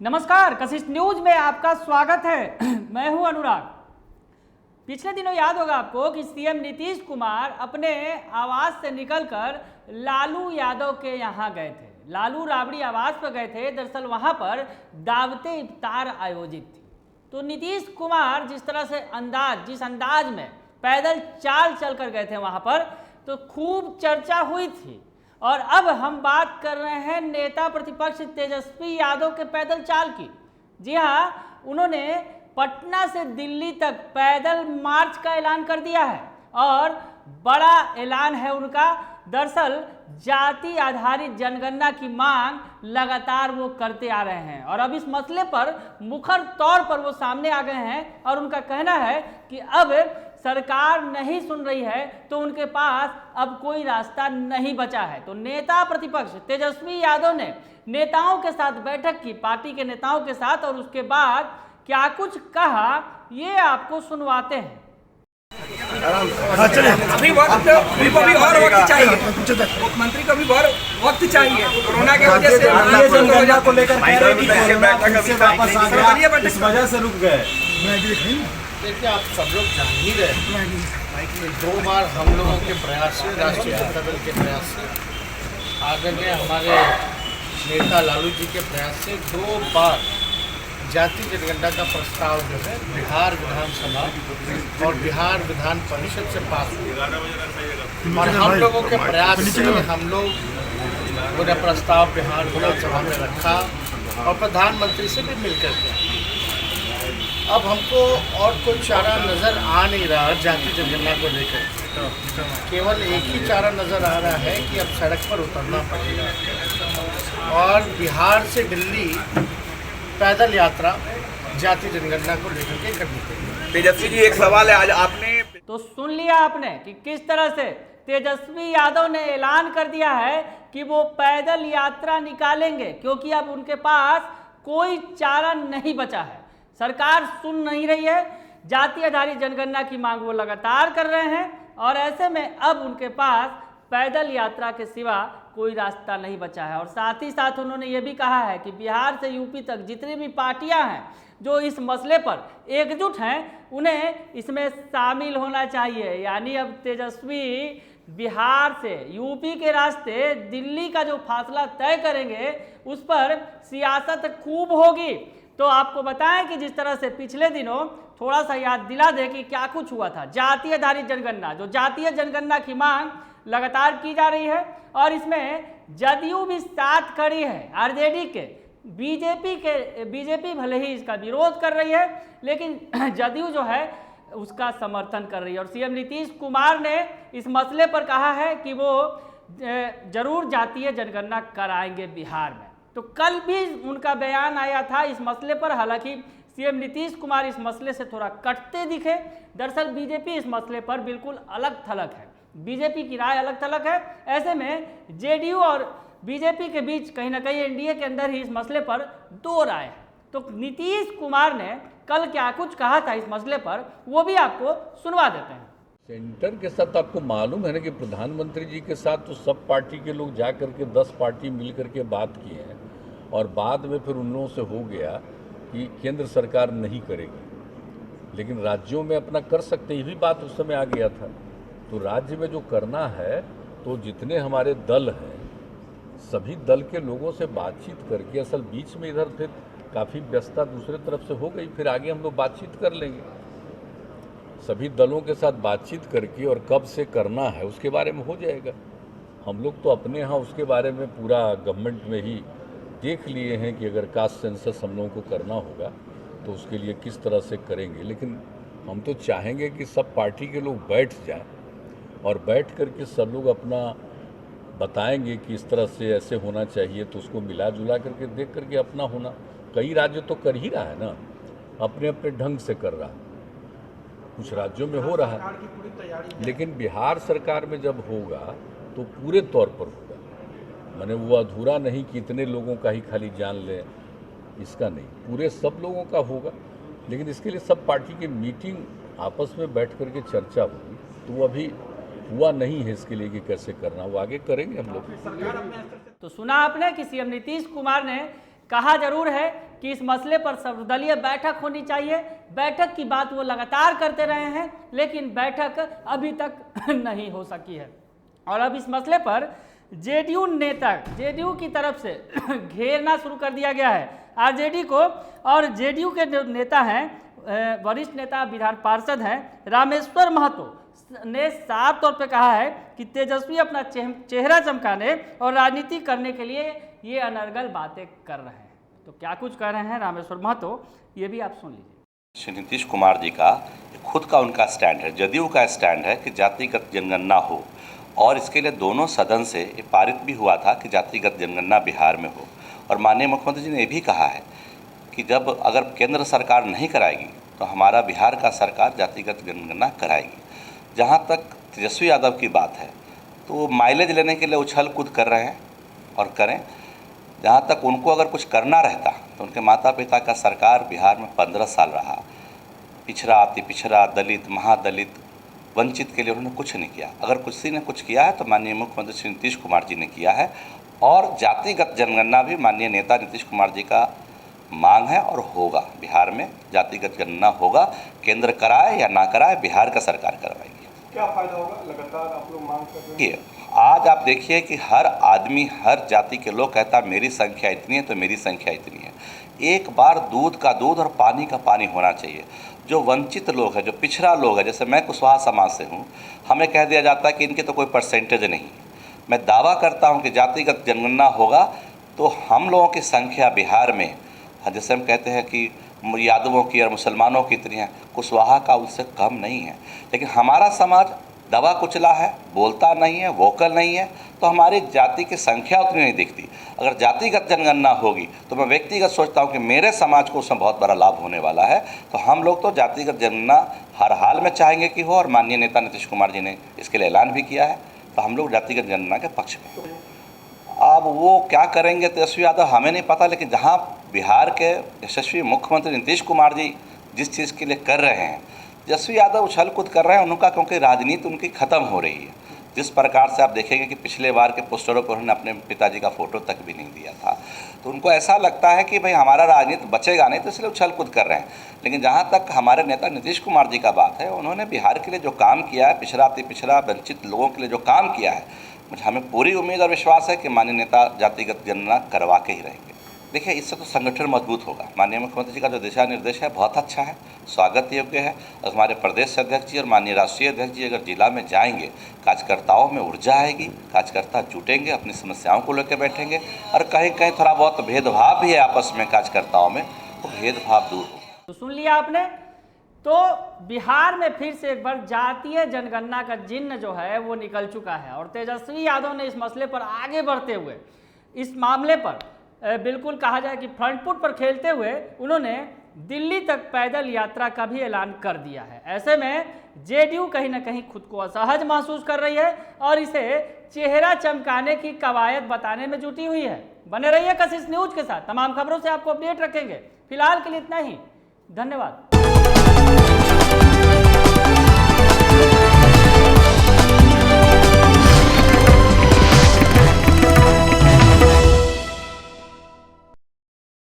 नमस्कार, कशिश न्यूज में आपका स्वागत है। मैं हूं अनुराग। पिछले दिनों याद होगा आपको कि सीएम नीतीश कुमार अपने आवास से निकलकर लालू यादव के यहाँ गए थे। लालू राबड़ी आवास पर गए थे। दरअसल वहां पर दावते इफ्तार आयोजित थी। तो नीतीश कुमार जिस अंदाज में पैदल चाल चलकर गए थे वहां पर, तो खूब चर्चा हुई थी। और अब हम बात कर रहे हैं नेता प्रतिपक्ष तेजस्वी यादव के पैदल चाल की। जी हाँ, उन्होंने पटना से दिल्ली तक पैदल मार्च का ऐलान कर दिया है और बड़ा ऐलान है उनका। दरअसल जाति आधारित जनगणना की मांग लगातार वो करते आ रहे हैं और अब इस मसले पर मुखर तौर पर वो सामने आ गए हैं और उनका कहना है कि अब सरकार नहीं सुन रही है तो उनके पास अब कोई रास्ता नहीं बचा है। तो नेता प्रतिपक्ष तेजस्वी यादव ने नेताओं के साथ बैठक की, पार्टी के नेताओं के साथ, और उसके बाद क्या कुछ कहा ये आपको सुनवाते हैं। अभी और वक्त चाहिए, मुख्यमंत्री को भी और वक्त चाहिए। कोरोना की वजह से को लेकर इस वजह से रुक गए। देखिए, आप सब लोग जान ही रहे हैं, 2 बार हम लोगों के प्रयास से, राष्ट्रीय जनता दल के प्रयास से, आदरणीय हमारे नेता लालू जी के प्रयास से 2 बार जाति जनगणना का प्रस्ताव जो है बिहार विधानसभा और बिहार विधान परिषद से पास हुआ और हम लोगों के प्रयास से हम लोग पूरा प्रस्ताव बिहार विधानसभा में रखा और प्रधानमंत्री से भी मिलकर के। अब हमको और कोई चारा नज़र आ नहीं रहा जाति जनगणना को लेकर, केवल एक ही चारा नज़र आ रहा है कि अब सड़क पर उतरना पड़ेगा और बिहार से दिल्ली पैदल यात्रा जाति जनगणना को लेकर के करनी पड़ेगी। तेजस्वी जी, एक सवाल है। आज आपने तो सुन लिया आपने कि किस तरह से तेजस्वी यादव ने ऐलान कर दिया है कि वो पैदल यात्रा निकालेंगे, क्योंकि अब उनके पास कोई चारा नहीं बचा है। सरकार सुन नहीं रही है। जाति आधारित जनगणना की मांग वो लगातार कर रहे हैं और ऐसे में अब उनके पास पैदल यात्रा के सिवा कोई रास्ता नहीं बचा है। और साथ ही साथ उन्होंने ये भी कहा है कि बिहार से यूपी तक जितनी भी पार्टियां हैं जो इस मसले पर एकजुट हैं, उन्हें इसमें शामिल होना चाहिए। यानी अब तेजस्वी बिहार से यूपी के रास्ते दिल्ली का जो फासला तय करेंगे उस पर सियासत खूब होगी। तो आपको बताएं कि जिस तरह से पिछले दिनों, थोड़ा सा याद दिला दे कि क्या कुछ हुआ था। जातीय आधारित जनगणना, जो जातीय जनगणना की मांग लगातार की जा रही है और इसमें जदयू भी साथ खड़ी है आरजेडी के। बीजेपी भले ही इसका विरोध कर रही है, लेकिन जदयू जो है उसका समर्थन कर रही है। और सीएम नीतीश कुमार ने इस मसले पर कहा है कि वो जरूर जातीय जनगणना कराएंगे बिहार में। तो कल भी उनका बयान आया था इस मसले पर। हालांकि सीएम नीतीश कुमार इस मसले से थोड़ा कटते दिखे। दरअसल बीजेपी इस मसले पर बिल्कुल अलग थलग है, बीजेपी की राय अलग थलग है। ऐसे में जेडीयू और बीजेपी के बीच कहीं ना कहीं एनडीए के अंदर ही इस मसले पर 2 राय है। तो नीतीश कुमार ने कल क्या कुछ कहा था इस मसले पर, वो भी आपको सुनवा देते हैं। सेंटर के साथ आपको मालूम है ना कि प्रधानमंत्री जी के साथ तो सब पार्टी के लोग जा करके 10 पार्टी मिल करके बात किए हैं और बाद में फिर उन लोगों से हो गया कि केंद्र सरकार नहीं करेगी, लेकिन राज्यों में अपना कर सकते, ये भी बात उस समय आ गया था। तो राज्य में जो करना है, तो जितने हमारे दल हैं सभी दल के लोगों से बातचीत करके, असल बीच में इधर फिर काफ़ी व्यस्तता दूसरे तरफ से हो गई, फिर आगे हम लोग बातचीत कर लेंगे। सभी दलों के साथ बातचीत करके और कब से करना है उसके बारे में हो जाएगा। हम लोग तो अपने यहाँ उसके बारे में पूरा गवर्नमेंट में ही देख लिए हैं कि अगर कास्ट सेंसस हम लोगों को करना होगा तो उसके लिए किस तरह से करेंगे। लेकिन हम तो चाहेंगे कि सब पार्टी के लोग बैठ जाएं और बैठ करके सब लोग अपना बताएंगे कि इस तरह से ऐसे होना चाहिए, तो उसको मिला जुला करके देख करके अपना होना। कई राज्य तो कर ही रहा है ना, अपने अपने ढंग से कर रहा है, कुछ राज्यों में हो रहा है, लेकिन बिहार सरकार में जब होगा तो पूरे तौर पर होगा। माने वो अधूरा नहीं कि इतने लोगों का ही खाली जान लें, इसका नहीं, पूरे सब लोगों का होगा। लेकिन इसके लिए सब पार्टी की मीटिंग आपस में बैठ करके चर्चा होगी, तो वो अभी हुआ नहीं है इसके लिए कि कैसे करना, वो आगे करेंगे हम लोग। तो सुना आपने कि सीएम नीतीश कुमार ने कहा जरूर है कि इस मसले पर सर्वदलीय बैठक होनी चाहिए। बैठक की बात वो लगातार करते रहे हैं, लेकिन बैठक अभी तक नहीं हो सकी है। और अब इस मसले पर जेडीयू नेता, जेडीयू की तरफ से घेरना शुरू कर दिया गया है आरजेडी को। और जेडीयू के जो नेता हैं, वरिष्ठ नेता विधान पार्षद हैं रामेश्वर महतो ने साफ तौर पे कहा है कि तेजस्वी अपना चेहरा चमकाने और राजनीति करने के लिए ये अनर्गल बातें कर रहे हैं। तो क्या कुछ कह रहे हैं रामेश्वर महतो, ये भी आप सुन लीजिए। श्री नीतीश कुमार जी का खुद का उनका स्टैंड है, जदयू का स्टैंड है कि जातिगत जनगणना हो, और इसके लिए दोनों सदन से ये पारित भी हुआ था कि जातिगत जनगणना बिहार में हो। और माननीय मुख्यमंत्री जी ने ये भी कहा है कि जब अगर केंद्र सरकार नहीं कराएगी तो हमारा बिहार का सरकार जातिगत जनगणना कराएगी। जहाँ तक तेजस्वी यादव की बात है तो वो माइलेज लेने के लिए उछल कूद कर रहे हैं और करें। जहाँ तक उनको अगर कुछ करना रहता तो उनके माता पिता का सरकार बिहार में 15 साल रहा, पिछड़ा, अति पिछड़ा, दलित, महादलित, वंचित के लिए उन्होंने कुछ नहीं किया। अगर किसी ने कुछ किया है तो माननीय मुख्यमंत्री श्री नीतीश कुमार जी ने किया है। और जातिगत जनगणना भी माननीय नेता नीतीश कुमार जी का मांग है और होगा। बिहार में जातिगत जनगणना होगा, केंद्र कराए या ना कराए, बिहार का सरकार करवाएगी। क्या फायदा होगा? लगातार आप लोग मांग कर रहे हैं। आज आप देखिए कि हर आदमी, हर जाति के लोग कहता मेरी संख्या इतनी है तो मेरी संख्या इतनी है। एक बार दूध का दूध और पानी का पानी होना चाहिए। जो वंचित लोग हैं, जो पिछड़ा लोग हैं, जैसे मैं कुशवाहा समाज से हूँ, हमें कह दिया जाता है कि इनके तो कोई परसेंटेज नहीं। मैं दावा करता हूँ कि जातिगत जनगणना होगा तो हम लोगों की संख्या बिहार में, जैसे हम कहते हैं कि यादवों की और मुसलमानों की इतनी है, कुशवाहा का उससे कम नहीं है। लेकिन हमारा समाज दबा कुचला है, बोलता नहीं है, वोकल नहीं है, तो हमारी जाति की संख्या उतनी नहीं दिखती। अगर जातिगत जनगणना होगी तो मैं व्यक्तिगत सोचता हूँ कि मेरे समाज को उसमें बहुत बड़ा लाभ होने वाला है। तो हम लोग तो जातिगत जनगणना हर हाल में चाहेंगे कि हो, और माननीय नेता नीतीश कुमार जी ने इसके लिए ऐलान भी किया है। तो हम लोग जातिगत जनगणना के पक्ष में। अब वो क्या करेंगे तेजस्वी यादव हमें नहीं पता, लेकिन जहाँ बिहार के यशस्वी मुख्यमंत्री नीतीश कुमार जी जिस चीज़ के लिए कर रहे हैं, तेजस्वी यादव उछल कूद कर रहे हैं उनका, क्योंकि राजनीति उनकी ख़त्म हो रही है। जिस प्रकार से आप देखेंगे कि पिछले बार के पोस्टरों पर उन्होंने अपने पिताजी का फ़ोटो तक भी नहीं दिया था, तो उनको ऐसा लगता है कि भाई हमारा राजनीति बचेगा नहीं, तो इसलिए उछल कूद कर रहे हैं। लेकिन जहाँ तक हमारे नेता नीतीश कुमार जी का बात है, उन्होंने बिहार के लिए जो काम किया है, पिछड़ा, अति पिछड़ा, वंचित लोगों के लिए जो काम किया है, हमें पूरी उम्मीद और विश्वास है कि माननीय नेता जातिगत जनगणना करवा के ही रहेंगे। देखिए, इससे तो संगठन मजबूत होगा। माननीय मुख्यमंत्री जी का जो दिशा निर्देश है बहुत अच्छा है, स्वागत योग्य है। और हमारे प्रदेश अध्यक्ष जी और माननीय राष्ट्रीय अध्यक्ष जी अगर जिला में जाएंगे, कार्यकर्ताओं में ऊर्जा आएगी, कार्यकर्ता जुटेंगे, अपनी समस्याओं को लेकर बैठेंगे। और कहीं कहीं थोड़ा बहुत भेदभाव भी है आपस में कार्यकर्ताओं में, तो भेदभाव दूर होगा। तो सुन लिया आपने। तो बिहार में फिर से एक बार जातीय जनगणना का चिन्ह जो है वो निकल चुका है। और तेजस्वी यादव ने इस मसले पर आगे बढ़ते हुए, इस मामले पर बिल्कुल कहा जाए कि फ्रंट फुट पर खेलते हुए उन्होंने दिल्ली तक पैदल यात्रा का भी ऐलान कर दिया है। ऐसे में जेडीयू कहीं ना कहीं खुद को असहज महसूस कर रही है और इसे चेहरा चमकाने की कवायद बताने में जुटी हुई है। बने रहिए कशिश न्यूज के साथ, तमाम खबरों से आपको अपडेट रखेंगे। फिलहाल के लिए इतना ही, धन्यवाद।